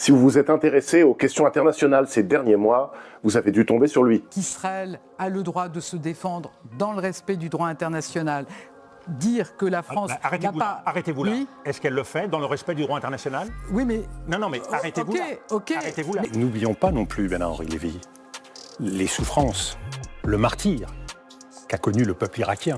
Si vous vous êtes intéressé aux questions internationales ces derniers mois, vous avez dû tomber sur lui. Qu'Israël a le droit de se défendre dans le respect du droit international. Dire que la France n'a pas... Arrêtez-vous là. Oui. Est-ce qu'elle le fait dans le respect du droit international? Oui, mais... Non, mais arrêtez-vous là. Arrêtez-vous là. Mais... N'oublions pas non plus, Bernard-Henri Lévy, les souffrances, le martyre qu'a connu le peuple irakien,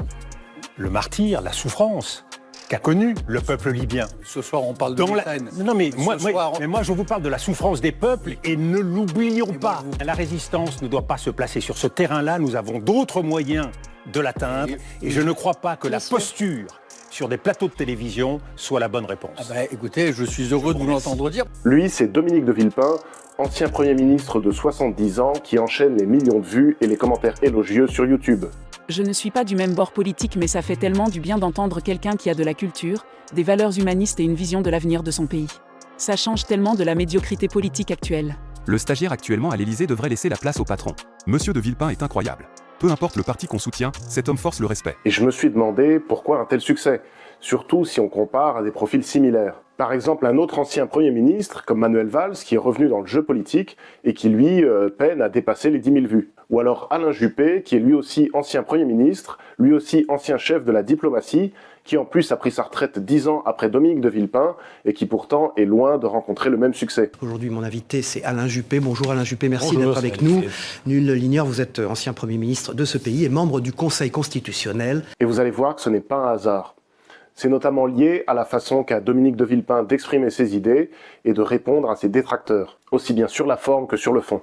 le martyre, la souffrance qu'a connu le peuple libyen. Ce soir, on parle de l'Ukraine. Non, mais moi, je vous parle de la souffrance des peuples et ne l'oublions pas. La résistance ne doit pas se placer sur ce terrain-là. Nous avons d'autres moyens de l'atteindre. Et je ne crois pas que la posture sur des plateaux de télévision soit la bonne réponse. Ah bah, écoutez, je suis heureux de vous l'entendre dire. Lui, c'est Dominique de Villepin, ancien Premier ministre de 70 ans qui enchaîne les millions de vues et les commentaires élogieux sur YouTube. Je ne suis pas du même bord politique, mais ça fait tellement du bien d'entendre quelqu'un qui a de la culture, des valeurs humanistes et une vision de l'avenir de son pays. Ça change tellement de la médiocrité politique actuelle. Le stagiaire actuellement à l'Élysée devrait laisser la place au patron. Monsieur de Villepin est incroyable. Peu importe le parti qu'on soutient, cet homme force le respect. Et je me suis demandé pourquoi un tel succès, surtout si on compare à des profils similaires. Par exemple, un autre ancien Premier ministre, comme Manuel Valls, qui est revenu dans le jeu politique et qui, lui, peine à dépasser les 10 000 vues. Ou alors Alain Juppé, qui est lui aussi ancien Premier ministre, lui aussi ancien chef de la diplomatie, qui en plus a pris sa retraite 10 ans après Dominique de Villepin et qui pourtant est loin de rencontrer le même succès. Aujourd'hui, mon invité, c'est Alain Juppé. Bonjour Alain Juppé, merci d'être avec nous. Nul ne l'ignore, vous êtes ancien Premier ministre de ce pays et membre du Conseil constitutionnel. Et vous allez voir que ce n'est pas un hasard. C'est notamment lié à la façon qu'a Dominique de Villepin d'exprimer ses idées et de répondre à ses détracteurs, aussi bien sur la forme que sur le fond.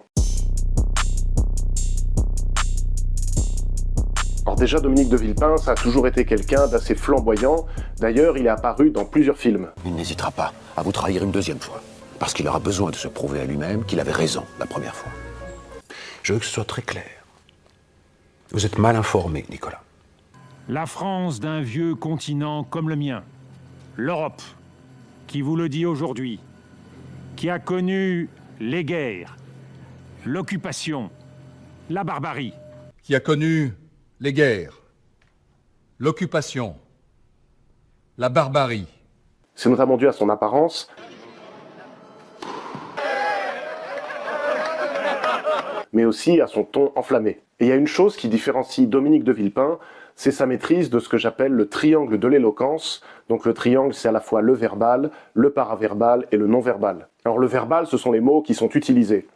Alors déjà, Dominique de Villepin, ça a toujours été quelqu'un d'assez flamboyant. D'ailleurs, il est apparu dans plusieurs films. Il n'hésitera pas à vous trahir une deuxième fois, parce qu'il aura besoin de se prouver à lui-même qu'il avait raison la première fois. Je veux que ce soit très clair. Vous êtes mal informé, Nicolas. La France d'un vieux continent comme le mien, l'Europe, qui vous le dit aujourd'hui, qui a connu les guerres, l'occupation, la barbarie. Qui a connu les guerres, l'occupation, la barbarie. C'est notamment dû à son apparence, mais aussi à son ton enflammé. Et il y a une chose qui différencie Dominique de Villepin, c'est sa maîtrise de ce que j'appelle le triangle de l'éloquence. Donc le triangle, c'est à la fois le verbal, le paraverbal et le non-verbal. Alors le verbal, ce sont les mots qui sont utilisés.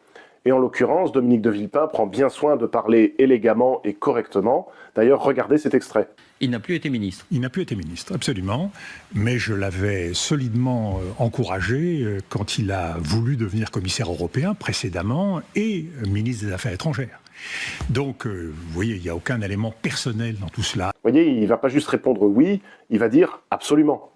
Et en l'occurrence, Dominique de Villepin prend bien soin de parler élégamment et correctement. D'ailleurs, regardez cet extrait. Il n'a plus été ministre. Il n'a plus été ministre, absolument. Mais je l'avais solidement encouragé quand il a voulu devenir commissaire européen précédemment et ministre des Affaires étrangères. Donc, vous voyez, il n'y a aucun élément personnel dans tout cela. Vous voyez, il ne va pas juste répondre oui, il va dire absolument.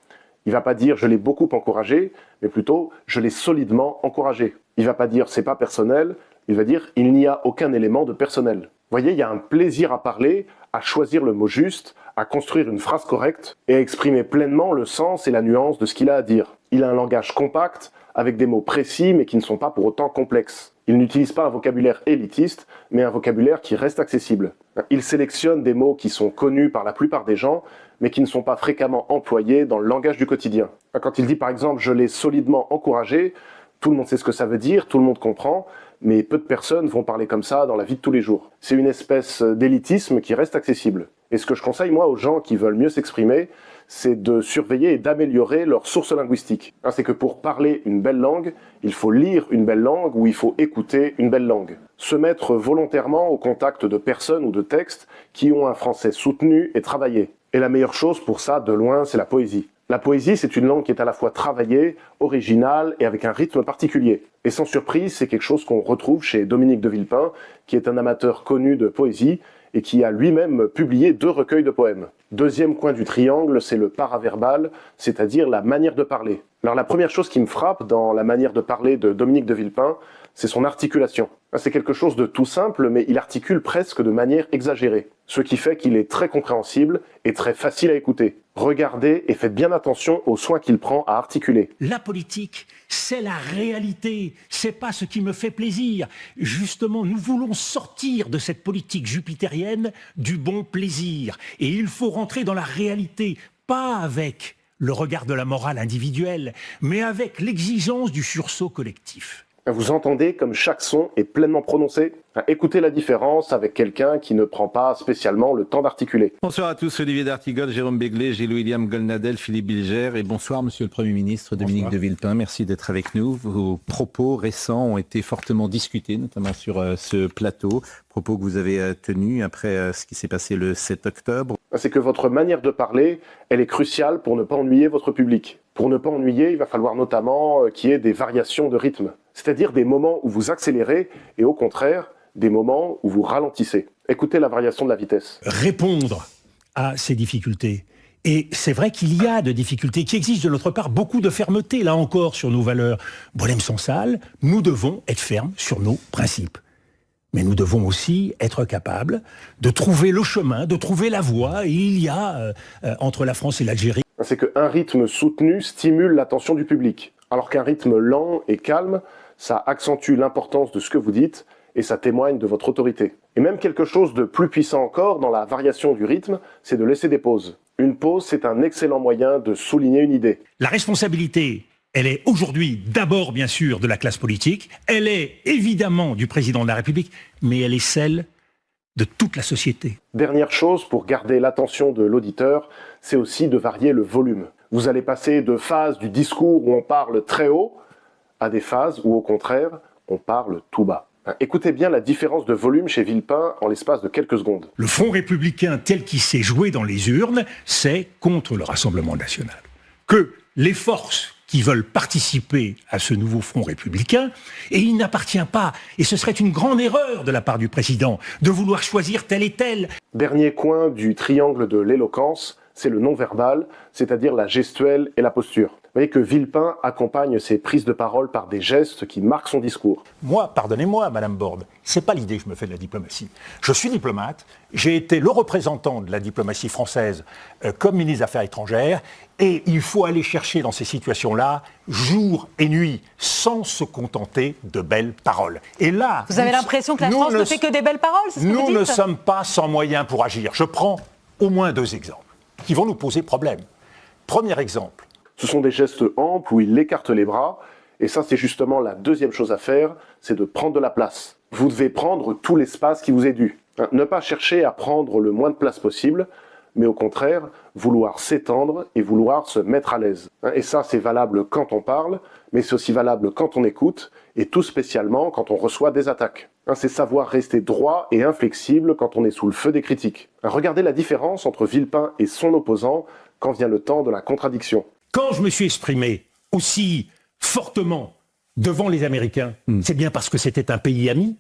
Il ne va pas dire je l'ai beaucoup encouragé, mais plutôt je l'ai solidement encouragé. Il ne va pas dire c'est pas personnel, il va dire il n'y a aucun élément de personnel. Vous voyez, il y a un plaisir à parler, à choisir le mot juste, à construire une phrase correcte et à exprimer pleinement le sens et la nuance de ce qu'il a à dire. Il a un langage compact, avec des mots précis mais qui ne sont pas pour autant complexes. Il n'utilise pas un vocabulaire élitiste, mais un vocabulaire qui reste accessible. Il sélectionne des mots qui sont connus par la plupart des gens, mais qui ne sont pas fréquemment employés dans le langage du quotidien. Quand il dit par exemple « je l'ai solidement encouragé », tout le monde sait ce que ça veut dire, tout le monde comprend, mais peu de personnes vont parler comme ça dans la vie de tous les jours. C'est une espèce d'élitisme qui reste accessible. Et ce que je conseille moi aux gens qui veulent mieux s'exprimer, c'est de surveiller et d'améliorer leur source linguistique. C'est que pour parler une belle langue, il faut lire une belle langue ou il faut écouter une belle langue. Se mettre volontairement au contact de personnes ou de textes qui ont un français soutenu et travaillé. Et la meilleure chose pour ça, de loin, c'est la poésie. La poésie, c'est une langue qui est à la fois travaillée, originale et avec un rythme particulier. Et sans surprise, c'est quelque chose qu'on retrouve chez Dominique de Villepin, qui est un amateur connu de poésie et qui a lui-même publié 2 recueils de poèmes. Deuxième coin du triangle, c'est le paraverbal, c'est-à-dire la manière de parler. Alors la première chose qui me frappe dans la manière de parler de Dominique de Villepin, c'est son articulation. C'est quelque chose de tout simple, mais il articule presque de manière exagérée, ce qui fait qu'il est très compréhensible et très facile à écouter. Regardez et faites bien attention aux soins qu'il prend à articuler. La politique, c'est la réalité, c'est pas ce qui me fait plaisir. Justement, nous voulons sortir de cette politique jupitérienne du bon plaisir. Et il faut rentrer dans la réalité, pas avec le regard de la morale individuelle, mais avec l'exigence du sursaut collectif. Vous entendez comme chaque son est pleinement prononcé? Écoutez la différence avec quelqu'un qui ne prend pas spécialement le temps d'articuler. Bonsoir à tous, Olivier D'Artigol, Jérôme Béglé, Gilles-William Golnadel, Philippe Bilger et bonsoir Monsieur le Premier ministre Dominique de Villepin. Merci d'être avec nous. Vos propos récents ont été fortement discutés, notamment sur ce plateau. Propos que vous avez tenus après ce qui s'est passé le 7 octobre. C'est que votre manière de parler, elle est cruciale pour ne pas ennuyer votre public. Pour ne pas ennuyer, il va falloir notamment qu'il y ait des variations de rythme. C'est-à-dire des moments où vous accélérez et au contraire, des moments où vous ralentissez. Écoutez la variation de la vitesse. Répondre à ces difficultés. Et c'est vrai qu'il y a de difficultés, qui exigent de notre part beaucoup de fermeté, là encore, sur nos valeurs. Bolem Sansal, nous devons être fermes sur nos principes. Mais nous devons aussi être capables de trouver le chemin, de trouver la voie. Et il y a, entre la France et l'Algérie... C'est qu'un rythme soutenu stimule l'attention du public, alors qu'un rythme lent et calme, ça accentue l'importance de ce que vous dites et ça témoigne de votre autorité. Et même quelque chose de plus puissant encore dans la variation du rythme, c'est de laisser des pauses. Une pause, c'est un excellent moyen de souligner une idée. La responsabilité, elle est aujourd'hui d'abord bien sûr de la classe politique, elle est évidemment du président de la République, mais elle est celle de toute la société. Dernière chose pour garder l'attention de l'auditeur, c'est aussi de varier le volume. Vous allez passer de phases du discours où on parle très haut à des phases où au contraire, on parle tout bas. Écoutez bien la différence de volume chez Villepin en l'espace de quelques secondes. Le Front républicain tel qu'il s'est joué dans les urnes, c'est contre le Rassemblement national. Que les forces qui veulent participer à ce nouveau Front républicain, et il n'appartient pas, et ce serait une grande erreur de la part du président, de vouloir choisir tel et tel. Dernier coin du triangle de l'éloquence, c'est le non-verbal, c'est-à-dire la gestuelle et la posture. Vous voyez que Villepin accompagne ses prises de parole par des gestes qui marquent son discours. Moi, pardonnez-moi, Madame Borne, c'est pas l'idée que je me fais de la diplomatie. Je suis diplomate, j'ai été le représentant de la diplomatie française comme ministre des Affaires étrangères, et il faut aller chercher dans ces situations-là, jour et nuit, sans se contenter de belles paroles. Et là... Vous avez l'impression que la France ne fait que des belles paroles, c'est ce que vous dites ? Nous ne sommes pas sans moyens pour agir. Je prends au moins 2 exemples qui vont nous poser problème. Premier exemple. Ce sont des gestes amples où il écarte les bras, et ça c'est justement la deuxième chose à faire, c'est de prendre de la place. Vous devez prendre tout l'espace qui vous est dû. Ne pas chercher à prendre le moins de place possible, mais au contraire, vouloir s'étendre et vouloir se mettre à l'aise. Et ça c'est valable quand on parle, mais c'est aussi valable quand on écoute, et tout spécialement quand on reçoit des attaques. C'est savoir rester droit et inflexible quand on est sous le feu des critiques. Regardez la différence entre Villepin et son opposant quand vient le temps de la contradiction. Quand je me suis exprimé aussi fortement devant les Américains, c'est bien parce que c'était un pays ami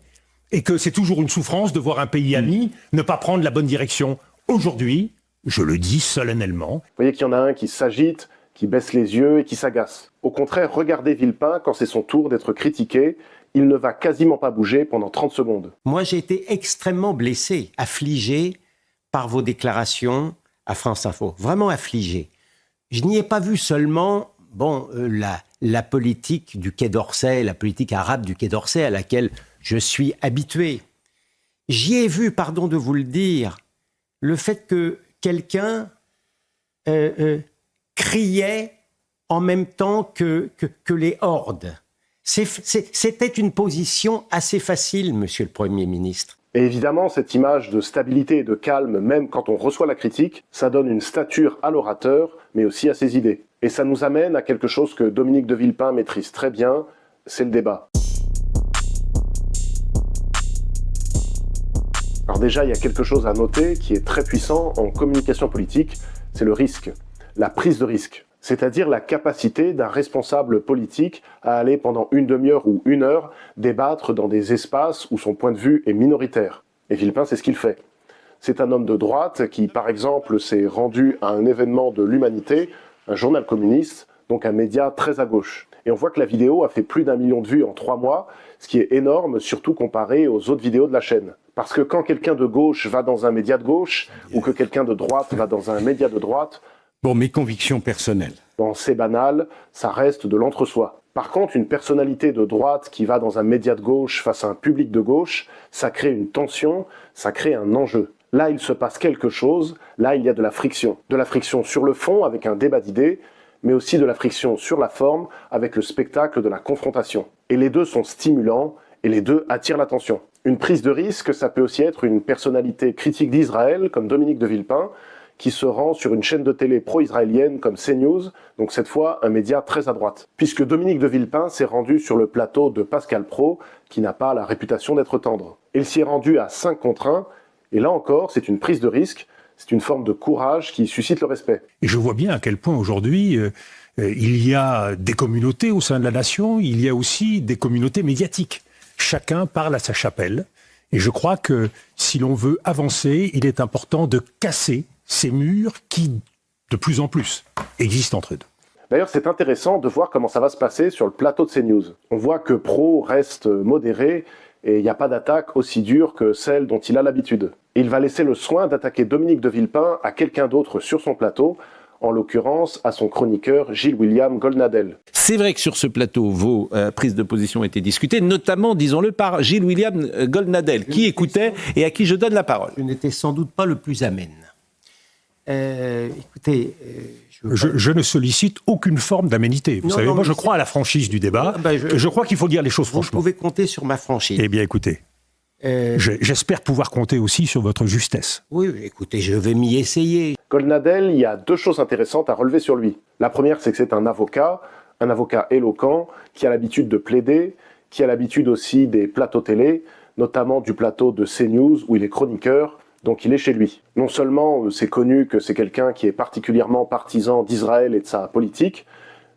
et que c'est toujours une souffrance de voir un pays ami ne pas prendre la bonne direction. Aujourd'hui, je le dis solennellement. Vous voyez qu'il y en a un qui s'agite, qui baisse les yeux et qui s'agace. Au contraire, regardez Villepin quand c'est son tour d'être critiqué. Il ne va quasiment pas bouger pendant 30 secondes. Moi, j'ai été extrêmement blessé, affligé par vos déclarations à France Info. Vraiment affligé. Je n'y ai pas vu seulement la politique du Quai d'Orsay, la politique arabe du Quai d'Orsay à laquelle je suis habitué. J'y ai vu, pardon de vous le dire, le fait que quelqu'un criait en même temps que les hordes. C'était une position assez facile, Monsieur le Premier ministre. Et évidemment, cette image de stabilité et de calme, même quand on reçoit la critique, ça donne une stature à l'orateur, mais aussi à ses idées. Et ça nous amène à quelque chose que Dominique de Villepin maîtrise très bien, c'est le débat. Alors déjà, il y a quelque chose à noter qui est très puissant en communication politique, c'est le risque, la prise de risque. C'est-à-dire la capacité d'un responsable politique à aller pendant une demi-heure ou une heure débattre dans des espaces où son point de vue est minoritaire. Et Villepin, c'est ce qu'il fait. C'est un homme de droite qui, par exemple, s'est rendu à un événement de l'Humanité, un journal communiste, donc un média très à gauche. Et on voit que la vidéo a fait plus d'1 million de vues en 3 mois, ce qui est énorme, surtout comparé aux autres vidéos de la chaîne. Parce que quand quelqu'un de gauche va dans un média de gauche, ou que quelqu'un de droite va dans un média de droite, Bon, mes convictions personnelles. Bon, c'est banal, ça reste de l'entre-soi. Par contre, une personnalité de droite qui va dans un média de gauche face à un public de gauche, ça crée une tension, ça crée un enjeu. Là, il se passe quelque chose, là, il y a de la friction. De la friction sur le fond, avec un débat d'idées, mais aussi de la friction sur la forme, avec le spectacle de la confrontation. Et les deux sont stimulants, et les deux attirent l'attention. Une prise de risque, ça peut aussi être une personnalité critique d'Israël, comme Dominique de Villepin, qui se rend sur une chaîne de télé pro-israélienne comme CNews, donc cette fois un média très à droite. Puisque Dominique de Villepin s'est rendu sur le plateau de Pascal Praud, qui n'a pas la réputation d'être tendre. Il s'y est rendu à 5 contre 1, et là encore, c'est une prise de risque, c'est une forme de courage qui suscite le respect. Et je vois bien à quel point aujourd'hui, il y a des communautés au sein de la nation, il y a aussi des communautés médiatiques. Chacun parle à sa chapelle. Et je crois que si l'on veut avancer, il est important de casser ces murs qui, de plus en plus, existent entre eux. D'ailleurs, c'est intéressant de voir comment ça va se passer sur le plateau de CNews. On voit que Praud reste modéré et il n'y a pas d'attaque aussi dure que celle dont il a l'habitude. Il va laisser le soin d'attaquer Dominique de Villepin à quelqu'un d'autre sur son plateau, en l'occurrence à son chroniqueur Gilles-William Goldnadel. C'est vrai que sur ce plateau, vos prises de position ont été discutées, notamment, disons-le, par Gilles-William Goldnadel, qui écoutait et à qui je donne la parole. Je n'étais sans doute pas le plus amène. Écoutez... Je ne sollicite aucune forme d'aménité. Vous savez, moi je crois à la franchise du débat. Je crois qu'il faut dire les choses franchement. Vous pouvez compter sur ma franchise. Eh bien écoutez, j'espère pouvoir compter aussi sur votre justesse. Oui, écoutez, je vais m'y essayer. Goldnadel, il y a 2 choses intéressantes à relever sur lui. La première, c'est que c'est un avocat éloquent, qui a l'habitude de plaider, qui a l'habitude aussi des plateaux télé, notamment du plateau de CNews où il est chroniqueur, donc il est chez lui. Non seulement c'est connu que c'est quelqu'un qui est particulièrement partisan d'Israël et de sa politique,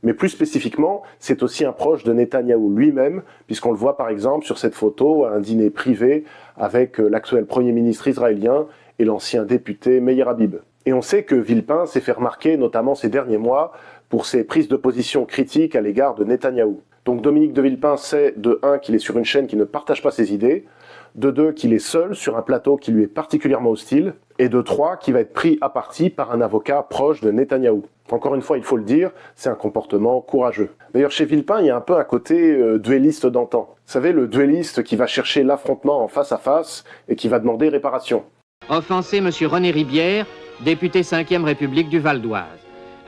mais plus spécifiquement, c'est aussi un proche de Netanyahou lui-même, puisqu'on le voit par exemple sur cette photo à un dîner privé avec l'actuel Premier ministre israélien et l'ancien député Meir Habib. Et on sait que Villepin s'est fait remarquer, notamment ces derniers mois, pour ses prises de position critiques à l'égard de Netanyahou. Donc Dominique de Villepin sait, de 1, qu'il est sur une chaîne qui ne partage pas ses idées, de 2, qu'il est seul sur un plateau qui lui est particulièrement hostile, et de 3, qu'il va être pris à partie par un avocat proche de Netanyahou. Encore une fois, il faut le dire, c'est un comportement courageux. D'ailleurs, chez Villepin, il y a un peu un côté duelliste d'antan. Vous savez, le duelliste qui va chercher l'affrontement en face à face et qui va demander réparation. Offensé M. René Ribière, député 5e République du Val d'Oise.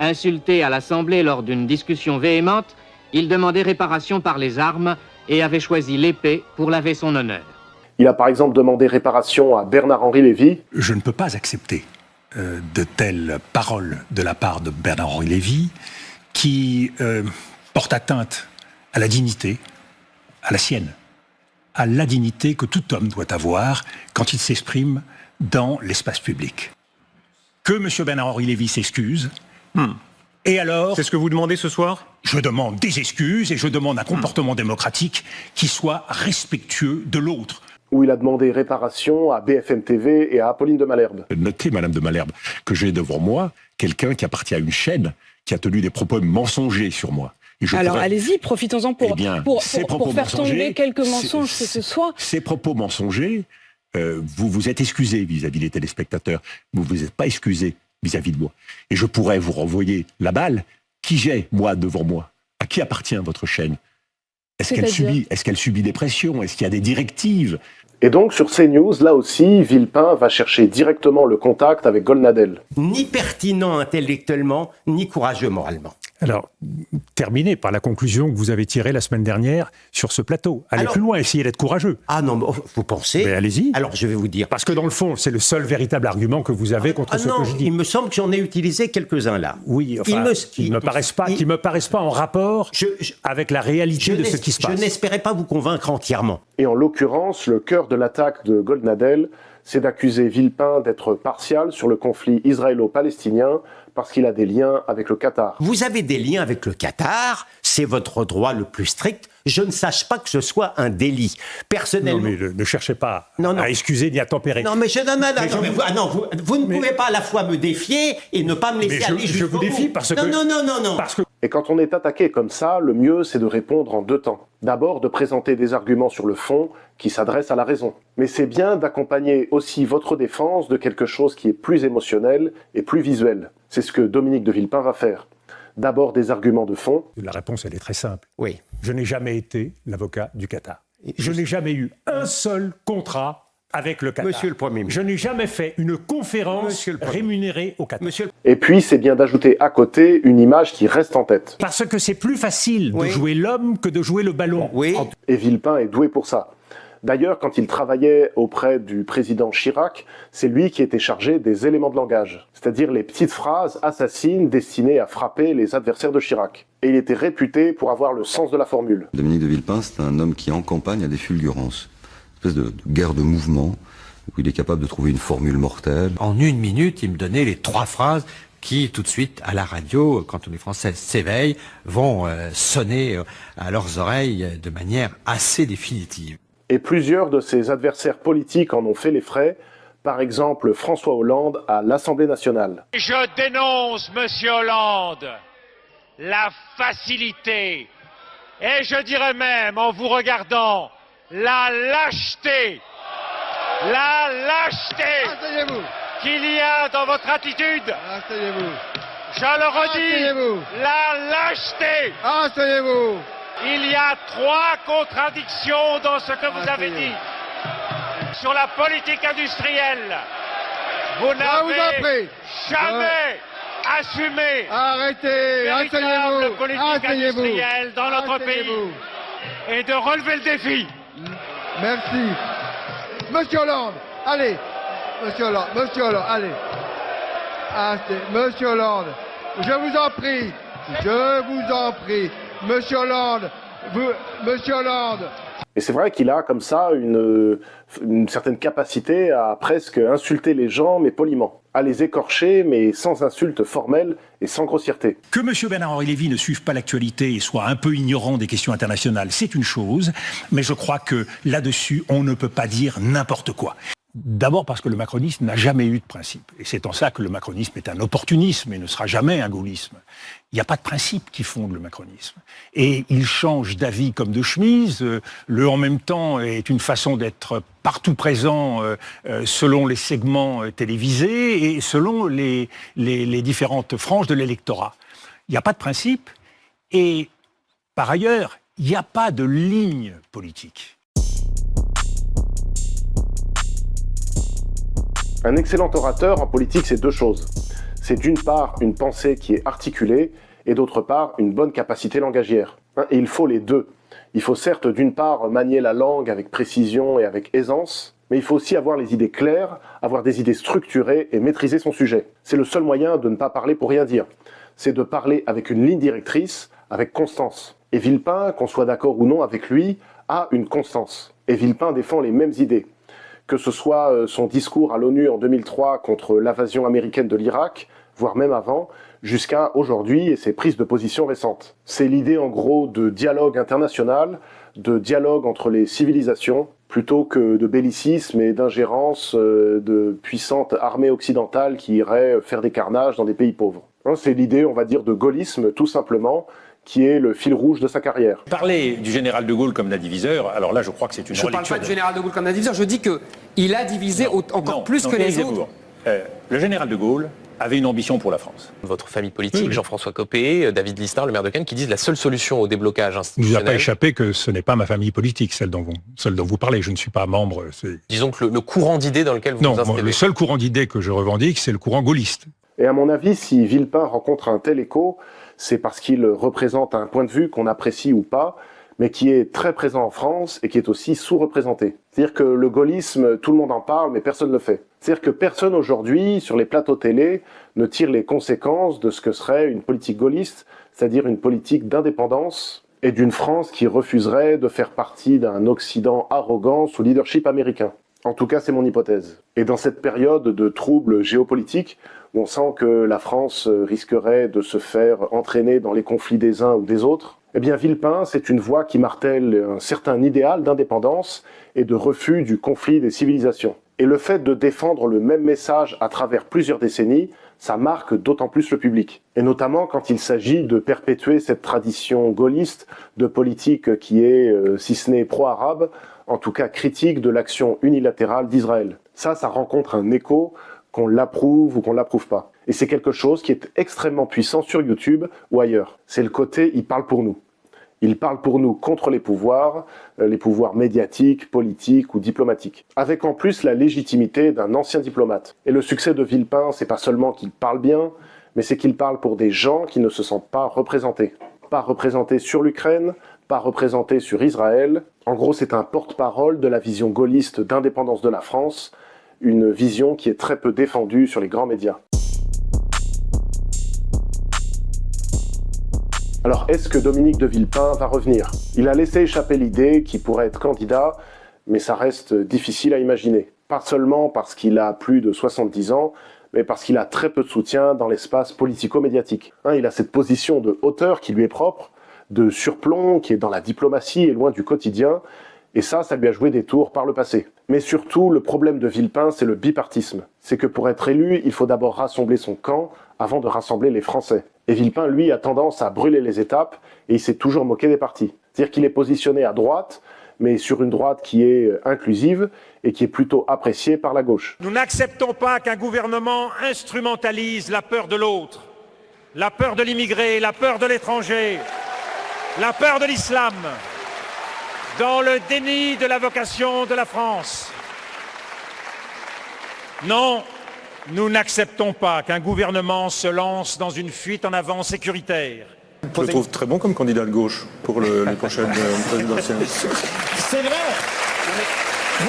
Insulté à l'Assemblée lors d'une discussion véhémente, il demandait réparation par les armes et avait choisi l'épée pour laver son honneur. Il a par exemple demandé réparation à Bernard-Henri Lévy. Je ne peux pas accepter de telles paroles de la part de Bernard-Henri Lévy qui portent atteinte à la dignité, à la sienne, à la dignité que tout homme doit avoir quand il s'exprime dans l'espace public. Que M. Bernard-Henri Lévy s'excuse. Et alors... C'est ce que vous demandez ce soir ? Je demande des excuses et je demande un comportement démocratique qui soit respectueux de l'autre. Où il a demandé réparation à BFM TV et à Apolline de Malherbe. Notez, Madame de Malherbe, que j'ai devant moi quelqu'un qui appartient à une chaîne qui a tenu des propos mensongers sur moi. Alors allez-y, profitons-en pour faire tomber quelques mensonges que ce soit. Ces propos mensongers, vous vous êtes excusé vis-à-vis des téléspectateurs, vous ne vous êtes pas excusé vis-à-vis de moi. Et je pourrais vous renvoyer la balle. Qui j'ai, moi, devant moi ? À qui appartient votre chaîne ? Est-ce qu'elle subit des pressions ? Est-ce qu'il y a des directives ? Et donc, sur CNews, là aussi, Villepin va chercher directement le contact avec Goldnadel. Ni pertinent intellectuellement, ni courageux moralement. Alors, terminez par la conclusion que vous avez tirée la semaine dernière sur ce plateau. Allez plus loin, essayez d'être courageux. Ah non, vous pensez ? Mais allez-y. Alors, je vais vous dire. Parce que dans le fond, c'est le seul véritable argument que vous avez contre ce que je dis. Il me semble que j'en ai utilisé quelques-uns là. Oui, enfin, qui me paraissent pas en rapport avec la réalité de ce qui se passe. Je n'espérais pas vous convaincre entièrement. Et en l'occurrence, le cœur de l'attaque de Goldnadel, c'est d'accuser Villepin d'être partial sur le conflit israélo-palestinien parce qu'il a des liens avec le Qatar. Vous avez des liens avec le Qatar, c'est votre droit le plus strict. Je ne sache pas que ce soit un délit. Personnellement... Non, mais ne cherchez pas à excuser ni à tempérer. Non, mais vous ne pouvez pas à la fois me défier et ne pas me laisser aller jusqu'au bout. Je vous défie parce que... Non. Et quand on est attaqué comme ça, le mieux, c'est de répondre en 2 temps. D'abord, de présenter des arguments sur le fond qui s'adressent à la raison. Mais c'est bien d'accompagner aussi votre défense de quelque chose qui est plus émotionnel et plus visuel. C'est ce que Dominique de Villepin va faire. D'abord, des arguments de fond. La réponse, elle est très simple. Oui. Je n'ai jamais été l'avocat du Qatar. Je n'ai jamais eu un seul contrat avec le Qatar. Monsieur le Premier ministre. Je n'ai jamais fait une conférence rémunérée au Qatar. Et puis, c'est bien d'ajouter à côté une image qui reste en tête. Parce que c'est plus facile de jouer l'homme que de jouer le ballon. Oui. Et Villepin est doué pour ça. D'ailleurs, quand il travaillait auprès du président Chirac, c'est lui qui était chargé des éléments de langage, c'est-à-dire les petites phrases assassines destinées à frapper les adversaires de Chirac. Et il était réputé pour avoir le sens de la formule. Dominique de Villepin, c'est un homme qui en campagne a des fulgurances. Une espèce de guerre de mouvement, où il est capable de trouver une formule mortelle. En 1 minute, il me donnait les 3 phrases qui, tout de suite, à la radio, quand les Français s'éveillent, vont sonner à leurs oreilles de manière assez définitive. Et plusieurs de ses adversaires politiques en ont fait les frais, par exemple François Hollande à l'Assemblée nationale. Je dénonce, monsieur Hollande, la facilité, et je dirais même, en vous regardant, la lâcheté qu'il y a dans votre attitude. Je le redis, la lâcheté. Il y a 3 contradictions dans ce que vous avez dit. Sur la politique industrielle, vous n'avez jamais assumé véritable politique industrielle dans notre pays et de relever le défi. Merci. Monsieur Hollande, allez. Monsieur Hollande, allez. Monsieur Hollande, je vous en prie. Monsieur Hollande, Et c'est vrai qu'il a comme ça une certaine capacité à presque insulter les gens, mais poliment. À les écorcher, mais sans insulte formelle et sans grossièreté. Que M. Bernard-Henri Lévy ne suive pas l'actualité et soit un peu ignorant des questions internationales, c'est une chose, mais je crois que là-dessus, on ne peut pas dire n'importe quoi. D'abord parce que le macronisme n'a jamais eu de principe. Et c'est en ça que le macronisme est un opportunisme et ne sera jamais un gaullisme. Il n'y a pas de principe qui fonde le macronisme. Et il change d'avis comme de chemise. Le en même temps est une façon d'être partout présent selon les segments télévisés et selon les différentes franges de l'électorat. Il n'y a pas de principe. Et par ailleurs, il n'y a pas de ligne politique. Un excellent orateur en politique, c'est 2 choses. C'est d'une part une pensée qui est articulée et d'autre part une bonne capacité langagière. Et il faut les 2. Il faut certes d'une part manier la langue avec précision et avec aisance, mais il faut aussi avoir les idées claires, avoir des idées structurées et maîtriser son sujet. C'est le seul moyen de ne pas parler pour rien dire. C'est de parler avec une ligne directrice, avec constance. Et Villepin, qu'on soit d'accord ou non avec lui, a une constance. Et Villepin défend les mêmes idées. Que ce soit son discours à l'ONU en 2003 contre l'invasion américaine de l'Irak, voire même avant, jusqu'à aujourd'hui et ses prises de position récentes. C'est l'idée en gros de dialogue international, de dialogue entre les civilisations, plutôt que de bellicisme et d'ingérence de puissantes armées occidentales qui iraient faire des carnages dans des pays pauvres. C'est l'idée, on va dire, de gaullisme, tout simplement, qui est le fil rouge de sa carrière. Parler du général de Gaulle comme d'un diviseur, alors là je crois que c'est une relecture. Je ne parle pas du général de Gaulle comme d'un diviseur, je dis qu'il a divisé encore plus que les autres. Le général de Gaulle avait une ambition pour la France. Votre famille politique, Jean-François Copé, David Lisnard, le maire de Cannes, qui disent la seule solution au déblocage institutionnel... Il ne vous a pas échappé que ce n'est pas ma famille politique, celle dont vous parlez. Je ne suis pas membre... Disons que le courant d'idées dans lequel vous vous inscrivez... Non, le seul courant d'idées que je revendique, c'est le courant gaulliste. Et à mon avis, si Villepin rencontre un tel écho, c'est parce qu'il représente un point de vue qu'on apprécie ou pas, mais qui est très présent en France et qui est aussi sous-représenté. C'est-à-dire que le gaullisme, tout le monde en parle, mais personne ne le fait. C'est-à-dire que personne aujourd'hui, sur les plateaux télé, ne tire les conséquences de ce que serait une politique gaulliste, c'est-à-dire une politique d'indépendance et d'une France qui refuserait de faire partie d'un Occident arrogant sous leadership américain. En tout cas, c'est mon hypothèse. Et dans cette période de troubles géopolitiques, où on sent que la France risquerait de se faire entraîner dans les conflits des uns ou des autres, eh bien Villepin, c'est une voix qui martèle un certain idéal d'indépendance et de refus du conflit des civilisations. Et le fait de défendre le même message à travers plusieurs décennies, ça marque d'autant plus le public. Et notamment quand il s'agit de perpétuer cette tradition gaulliste de politique qui est, si ce n'est pro-arabe, en tout cas critique de l'action unilatérale d'Israël. Ça rencontre un écho, qu'on l'approuve ou qu'on l'approuve pas. Et c'est quelque chose qui est extrêmement puissant sur YouTube ou ailleurs. C'est le côté « il parle pour nous ». Il parle pour nous contre les pouvoirs médiatiques, politiques ou diplomatiques, avec en plus la légitimité d'un ancien diplomate. Et le succès de Villepin, c'est pas seulement qu'il parle bien, mais c'est qu'il parle pour des gens qui ne se sentent pas représentés. Pas représentés sur l'Ukraine, pas représentés sur Israël. En gros, c'est un porte-parole de la vision gaulliste d'indépendance de la France, une vision qui est très peu défendue sur les grands médias. Alors, est-ce que Dominique de Villepin va revenir? Il a laissé échapper l'idée qu'il pourrait être candidat, mais ça reste difficile à imaginer. Pas seulement parce qu'il a plus de 70 ans, mais parce qu'il a très peu de soutien dans l'espace politico-médiatique. Il a cette position de hauteur qui lui est propre, de surplomb, qui est dans la diplomatie et loin du quotidien, et ça lui a joué des tours par le passé. Mais surtout, le problème de Villepin, c'est le bipartisme. C'est que pour être élu, il faut d'abord rassembler son camp avant de rassembler les Français. Et Villepin, lui, a tendance à brûler les étapes et il s'est toujours moqué des partis. C'est-à-dire qu'il est positionné à droite, mais sur une droite qui est inclusive et qui est plutôt appréciée par la gauche. Nous n'acceptons pas qu'un gouvernement instrumentalise la peur de l'autre, la peur de l'immigré, la peur de l'étranger, la peur de l'islam, dans le déni de la vocation de la France. Non, nous n'acceptons pas qu'un gouvernement se lance dans une fuite en avant sécuritaire. Je le trouve très bon comme candidat de gauche pour les prochaines présidentielles. C'est vrai.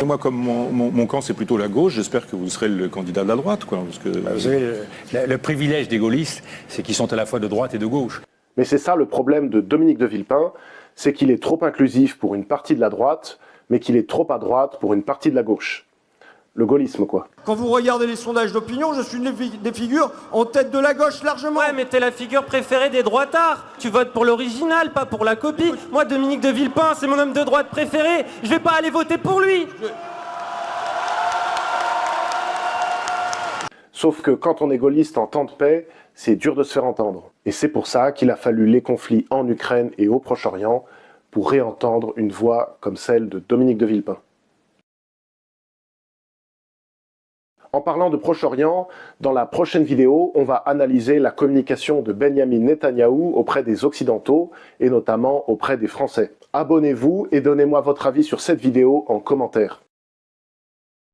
Moi, comme mon camp, c'est plutôt la gauche, j'espère que vous serez le candidat de la droite. Parce que... Vous savez, le privilège des gaullistes, c'est qu'ils sont à la fois de droite et de gauche. Mais c'est ça le problème de Dominique de Villepin, c'est qu'il est trop inclusif pour une partie de la droite, mais qu'il est trop à droite pour une partie de la gauche. Le gaullisme, quoi. Quand vous regardez les sondages d'opinion, je suis une des figures en tête de la gauche largement. Ouais, mais t'es la figure préférée des droitards. Tu votes pour l'original, pas pour la copie. Moi, Dominique de Villepin, c'est mon homme de droite préféré. Je vais pas aller voter pour lui. Sauf que quand on est gaulliste en temps de paix, c'est dur de se faire entendre. Et c'est pour ça qu'il a fallu les conflits en Ukraine et au Proche-Orient pour réentendre une voix comme celle de Dominique de Villepin. En parlant de Proche-Orient, dans la prochaine vidéo, on va analyser la communication de Benyamin Netanyahou auprès des Occidentaux et notamment auprès des Français. Abonnez-vous et donnez-moi votre avis sur cette vidéo en commentaire.